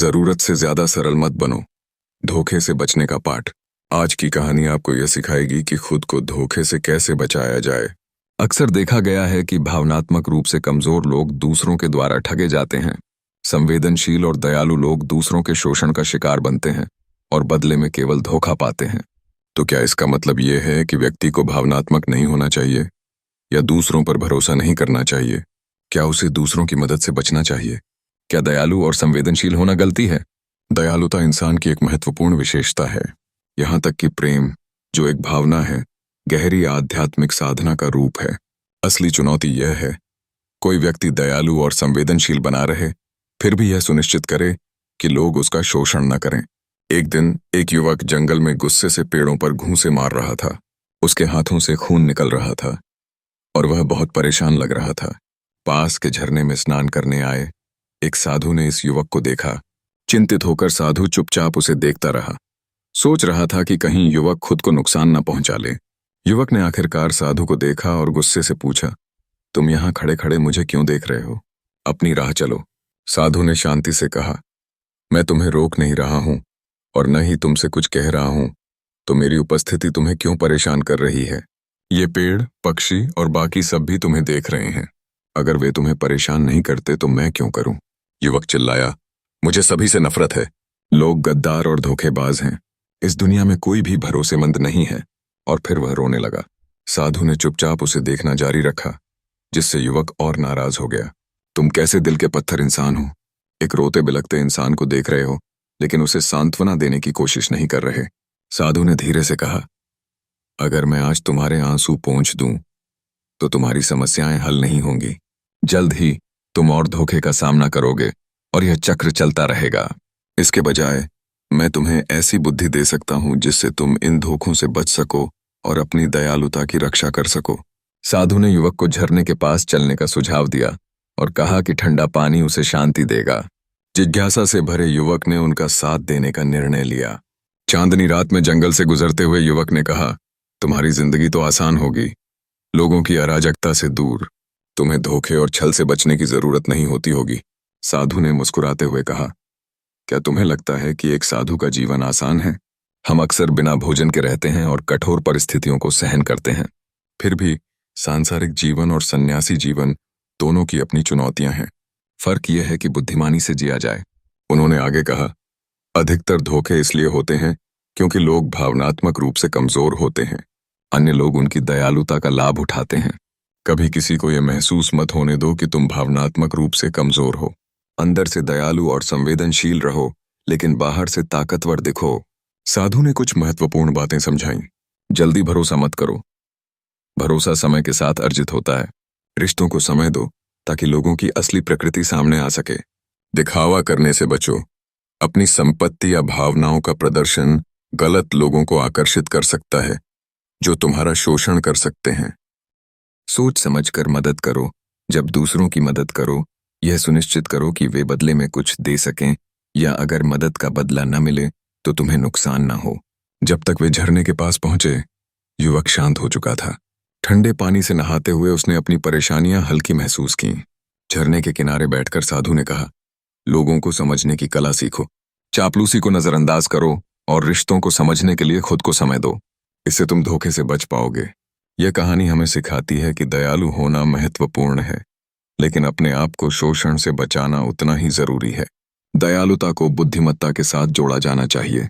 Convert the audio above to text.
जरूरत से ज्यादा सरल मत बनो। धोखे से बचने का पाठ। आज की कहानी आपको यह सिखाएगी कि खुद को धोखे से कैसे बचाया जाए। अक्सर देखा गया है कि भावनात्मक रूप से कमजोर लोग दूसरों के द्वारा ठगे जाते हैं। संवेदनशील और दयालु लोग दूसरों के शोषण का शिकार बनते हैं और बदले में केवल धोखा पाते हैं। तो क्या इसका मतलब यह है कि व्यक्ति को भावनात्मक नहीं होना चाहिए या दूसरों पर भरोसा नहीं करना चाहिए? क्या उसे दूसरों की मदद से बचना चाहिए? क्या दयालु और संवेदनशील होना गलती है? दयालुता इंसान की एक महत्वपूर्ण विशेषता है। यहाँ तक कि प्रेम, जो एक भावना है, गहरी आध्यात्मिक साधना का रूप है। असली चुनौती यह है, कोई व्यक्ति दयालु और संवेदनशील बना रहे, फिर भी यह सुनिश्चित करे कि लोग उसका शोषण न करें। एक दिन एक युवक जंगल में गुस्से से पेड़ों पर घूंसे मार रहा था। उसके हाथों से खून निकल रहा था और वह बहुत परेशान लग रहा था। पास के झरने में स्नान करने आए एक साधु ने इस युवक को देखा। चिंतित होकर साधु चुपचाप उसे देखता रहा। सोच रहा था कि कहीं युवक खुद को नुकसान न पहुंचा ले। युवक ने आखिरकार साधु को देखा और गुस्से से पूछा, तुम यहाँ खड़े खड़े मुझे क्यों देख रहे हो? अपनी राह चलो। साधु ने शांति से कहा, मैं तुम्हें रोक नहीं रहा हूं और न ही तुमसे कुछ कह रहा हूं, तो मेरी उपस्थिति तुम्हें क्यों परेशान कर रही है? ये पेड़, पक्षी और बाकी सब भी तुम्हें देख रहे हैं। अगर वे तुम्हें परेशान नहीं करते तो मैं क्यों करूं? युवक चिल्लाया, मुझे सभी से नफरत है। लोग गद्दार और धोखेबाज हैं। इस दुनिया में कोई भी भरोसेमंद नहीं है। और फिर वह रोने लगा। साधु ने चुपचाप उसे देखना जारी रखा, जिससे युवक और नाराज हो गया। तुम कैसे दिल के पत्थर इंसान हो? एक रोते बिलखते इंसान को देख रहे हो, लेकिन उसे सांत्वना देने की कोशिश नहीं कर रहे। साधु ने धीरे से कहा, अगर मैं आज तुम्हारे आंसू पोंछ दूं, तो तुम्हारी समस्याएं हल नहीं होंगी। जल्द ही तुम और धोखे का सामना करोगे और यह चक्र चलता रहेगा। इसके बजाय मैं तुम्हें ऐसी बुद्धि दे सकता हूं जिससे तुम इन धोखों से बच सको और अपनी दयालुता की रक्षा कर सको। साधु ने युवक को झरने के पास चलने का सुझाव दिया और कहा कि ठंडा पानी उसे शांति देगा। जिज्ञासा से भरे युवक ने उनका साथ देने का निर्णय लिया। चांदनी रात में जंगल से गुजरते हुए युवक ने कहा, तुम्हारी जिंदगी तो आसान होगी, लोगों की अराजकता से दूर। तुम्हें धोखे और छल से बचने की जरूरत नहीं होती होगी। साधु ने मुस्कुराते हुए कहा, क्या तुम्हें लगता है कि एक साधु का जीवन आसान है? हम अक्सर बिना भोजन के रहते हैं और कठोर परिस्थितियों को सहन करते हैं। फिर भी सांसारिक जीवन और सन्यासी जीवन दोनों की अपनी चुनौतियां हैं। फर्क यह है कि बुद्धिमानी से जिया जाए। उन्होंने आगे कहा, अधिकतर धोखे इसलिए होते हैं क्योंकि लोग भावनात्मक रूप से कमजोर होते हैं। अन्य लोग उनकी दयालुता का लाभ उठाते हैं। कभी किसी को यह महसूस मत होने दो कि तुम भावनात्मक रूप से कमजोर हो। अंदर से दयालु और संवेदनशील रहो, लेकिन बाहर से ताकतवर दिखो। साधु ने कुछ महत्वपूर्ण बातें समझाईं। जल्दी भरोसा मत करो। भरोसा समय के साथ अर्जित होता है। रिश्तों को समय दो ताकि लोगों की असली प्रकृति सामने आ सके। दिखावा करने से बचो। अपनी संपत्ति या भावनाओं का प्रदर्शन गलत लोगों को आकर्षित कर सकता है, जो तुम्हारा शोषण कर सकते हैं। सोच समझकर मदद करो। जब दूसरों की मदद करो, यह सुनिश्चित करो कि वे बदले में कुछ दे सकें, या अगर मदद का बदला न मिले तो तुम्हें नुकसान न हो। जब तक वे झरने के पास पहुंचे, युवक शांत हो चुका था। ठंडे पानी से नहाते हुए उसने अपनी परेशानियां हल्की महसूस की। झरने के किनारे बैठकर साधु ने कहा, लोगों को समझने की कला सीखो। चापलूसी को नजरअंदाज करो और रिश्तों को समझने के लिए खुद को समय दो। इससे तुम धोखे से बच पाओगे। यह कहानी हमें सिखाती है कि दयालु होना महत्वपूर्ण है, लेकिन अपने आप को शोषण से बचाना उतना ही जरूरी है। दयालुता को बुद्धिमत्ता के साथ जोड़ा जाना चाहिए।